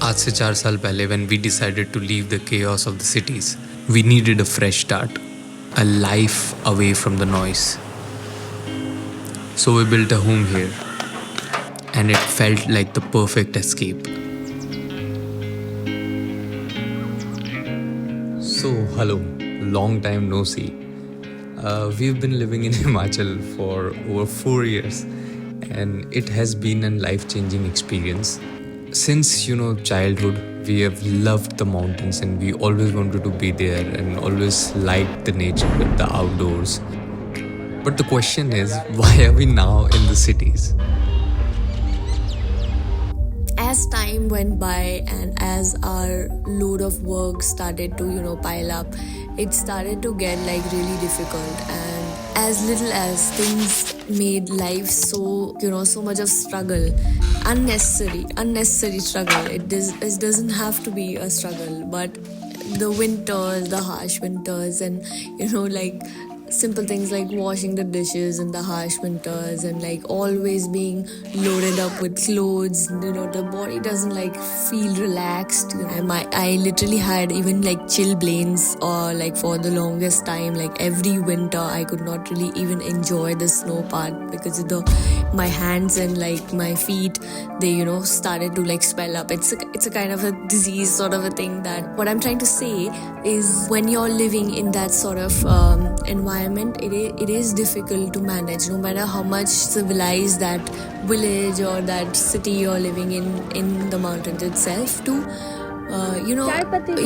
आज से 4 साल पहले when we decided to leave the chaos of the cities, we needed a fresh start, a life away from the noise. So we built a home here, and it felt like the perfect escape. So hello, long time no see. We've been living in Himachal for over 4 years, and it has been a life-changing experience. Since childhood, we have loved the mountains, and we always wanted to be there, and always liked the nature with the outdoors. But the question is, why are we now in the cities? As time went by and as our load of work started to pile up, it started to get like really difficult, and as little as things made life so much of struggle, unnecessary struggle. It doesn't have to be a struggle, but the winters, the harsh winters, and like simple things like washing the dishes in the harsh winters, and like always being loaded up with clothes, the body doesn't like feel relaxed. I literally had even like chilblains, or like for the longest time, like every winter I could not really even enjoy the snow part, because my hands and like my feet, they started to like swell up. It's a kind of a disease sort of a thing. That what I'm trying to say is, when you're living in that sort of environment, it is difficult to manage, no matter how much civilized that village or that city you're living in the mountains itself too.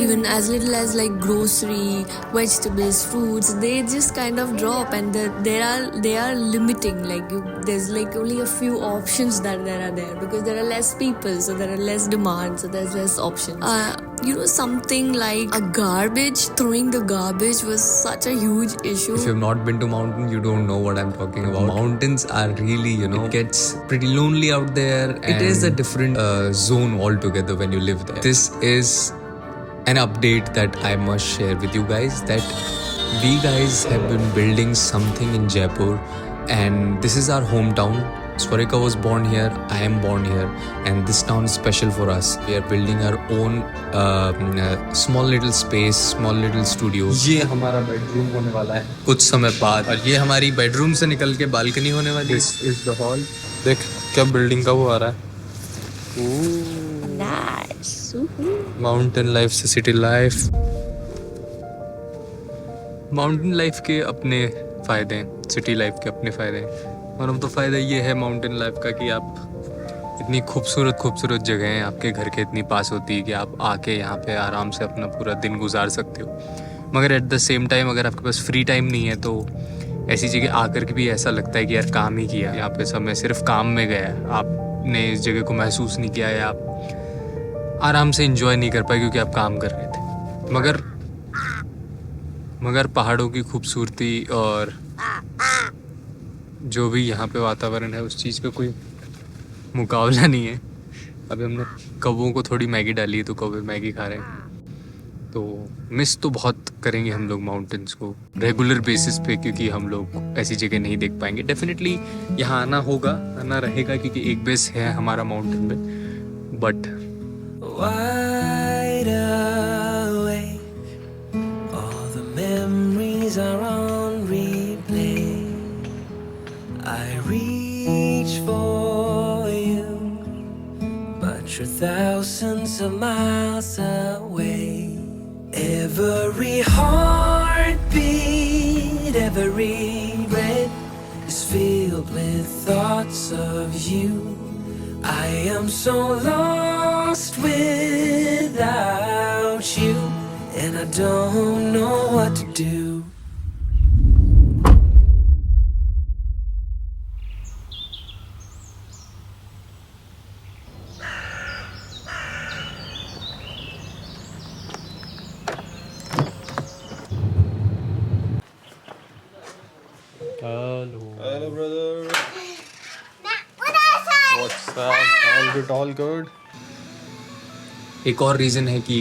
Even as little as like grocery, vegetables, fruits, they just kind of drop, and they are limiting. Like there's like only a few options that there are there, because there are less people, so there are less demand, so there's less options. Something like throwing the garbage was such a huge issue. If you've not been to mountain, you don't know what I'm talking about. Mountains are really, it gets pretty lonely out there. It is a different zone altogether when you live there. This is an update that I must share with you guys, that we guys have been building something in Jaipur, and this is our hometown. Swarika was born here, I am born here, and this town is special for us. We are building our own small little space, small little studio. ये हमारा bedroom होने वाला है कुछ समय बाद, और ये हमारी बेडरूम से निकल के बालकनी होने वाली है. This is the hall. देख क्या बिल्डिंग का वो आ रहा है. Nice. माउंटेन लाइफ से सिटी लाइफ. माउंटेन लाइफ के अपने फ़ायदे हैं, सिटी लाइफ के अपने फ़ायदे हैं. वन ऑफ द फ़ायदा ये है माउंटेन लाइफ का कि आप इतनी खूबसूरत जगह हैं आपके घर के इतनी पास होती है कि आप आके यहाँ पे आराम से अपना पूरा दिन गुजार सकते हो. मगर एट द सेम टाइम अगर आपके पास फ्री टाइम नहीं है, तो ऐसी जगह आकर के भी ऐसा लगता है कि यार काम ही किया. यहाँ पे समय सिर्फ काम में गया है, आपने इस जगह को महसूस नहीं किया, या आप आराम से इंजॉय नहीं कर पाए क्योंकि आप काम कर रहे थे. मगर पहाड़ों की खूबसूरती और जो भी यहाँ पे वातावरण है, उस चीज़ का कोई मुकाबला नहीं है. अभी हमने कौवों को थोड़ी मैगी डाली है, तो कौवे मैगी खा रहे हैं. तो मिस तो बहुत करेंगे हम लोग माउंटेन्स को रेगुलर बेसिस पे, क्योंकि हम लोग ऐसी जगह नहीं देख पाएंगे. डेफिनेटली यहाँ आना होगा, आना रहेगा, क्योंकि एक बेस है हमारा माउंटेन में. But you're thousands of miles away. Every heartbeat, every breath is filled with thoughts of you. I am so lost without you, and I don't know what to do. Hello, brother. What's up? All good. एक और reason है कि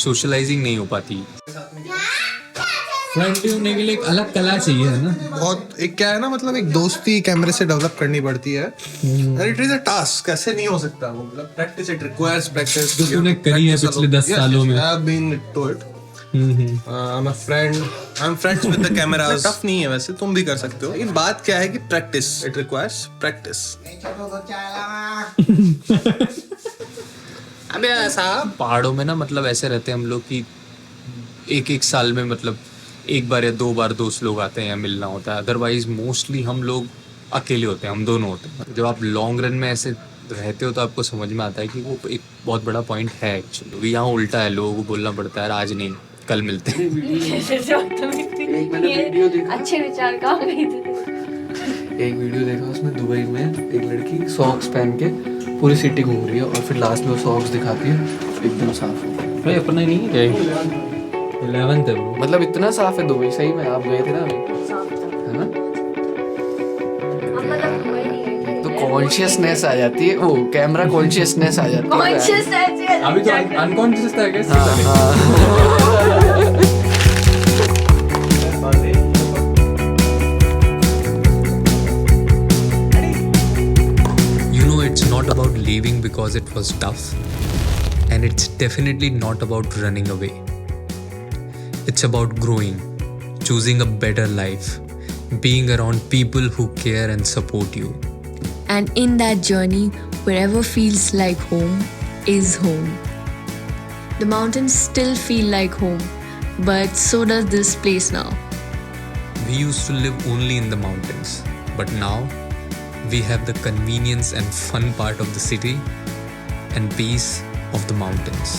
socialising नहीं हो पाती. Friendly होने के लिए एक अलग कला चाहिए है ना. बहुत एक क्या है ना, मतलब एक दोस्ती कैमरे से डेवलप करनी पड़ती है. And it is a task. कैसे नहीं हो सकता वो, मतलब प्रैक्टिस, इट रिक्वायर्स प्रैक्टिस. जो तूने करी है पिछले 10 सालों में. I have been to it. I am friends with the cameras. Tough नहीं है वैसे, तुम भी कर सकते हो, लेकिन बात क्या है कि प्रैक्टिस, इट रिक्वायर्स प्रैक्टिस. अबे ऐसा पहाड़ों में ना मतलब ऐसे रहते हैं हम लोग कि एक साल में मतलब एक बार या 2 बार दोस्त लोग आते हैं या मिलना होता है. अदरवाइज मोस्टली हम लोग अकेले होते हैं, हम दोनों होते हैं. जब आप लॉन्ग रन में ऐसे रहते हो तो आपको समझ में आता है कि वो एक बहुत बड़ा पॉइंट है एक्चुअली. यहाँ उल्टा है, लोगों को बोलना पड़ता है आज नहीं कल मिलते हैं. अच्छे विचार कहाँ गए थे? एक वीडियो देखा, उसमें दुबई में एक लड़की सॉक्स पहन के पूरी सिटी घूम रही है और फिर लास्ट में वो सॉक्स दिखाती है एकदम साफ. भाई अपना ही नहीं है, 11th है वो. मतलब इतना साफ है दुबई. सही में आप गए थे ना अभी, है ना? तो कॉन्शियसनेस आ जाती है, वो कैमरा कॉन्शियसनेस आ जाती है. अभी तो अनकॉन्शियस था क्या? You know, it's not about leaving because it was tough, and it's definitely not about running away. It's about growing, choosing a better life, being around people who care and support you. And in that journey, wherever feels like home is home. The mountains still feel like home, but so does this place now. We used to live only in the mountains, but now we have the convenience and fun part of the city and peace of the mountains.